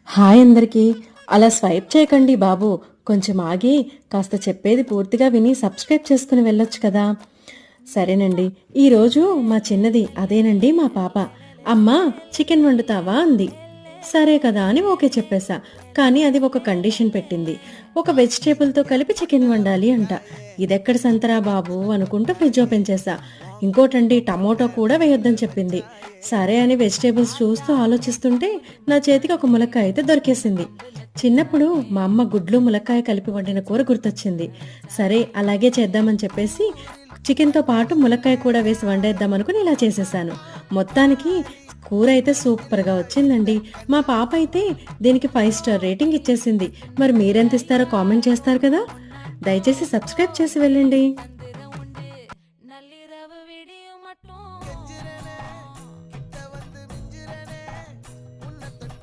Hi అందరికీ. అలా swipe చేయకండి బాబు. కొంచెం ఆగి కాస్త చెప్పేది పూర్తిగా విని సబ్స్క్రైబ్ చేసుకుని వెళ్ళొచ్చు కదా. సరేనండి. ఈరోజు మా చిన్నది, అదేనండి మా పాప, అమ్మా చికెన్ వండుతావా అంది. సరే కదా అని ఓకే చెప్పేశా. కానీ అది ఒక కండిషన్ పెట్టింది. ఒక వెజిటేబుల్తో కలిపి చికెన్ వండాలి అంట. ఇదెక్కడ సంతరా బాబు అనుకుంటూ ఫ్రిడ్జ్ ఓపెన్ చేశా. ఇంకోటండి, టమోటో కూడా వేయొద్దని చెప్పింది. సరే అని వెజిటేబుల్స్ చూస్తూ ఆలోచిస్తుంటే నా చేతికి ఒక ములక్కాయ అయితే దొరికేసింది. చిన్నప్పుడు మా అమ్మ గుడ్లు ములక్కాయ కలిపి వండిన కూర గుర్తొచ్చింది. సరే అలాగే చేద్దామని చెప్పేసి చికెన్తో పాటు ములక్కాయ కూడా వేసి వండేద్దాం అనుకుని ఇలా చేసేసాను. మొత్తానికి కూర అయితే సూపర్గా వచ్చిందండి. మా పాప అయితే దీనికి 5 స్టార్ రేటింగ్ ఇచ్చేసింది. మరి మీరెంత ఇస్తారో కామెంట్ చేస్తారు కదా. దయచేసి సబ్స్క్రైబ్ చేసి వెళ్ళండి.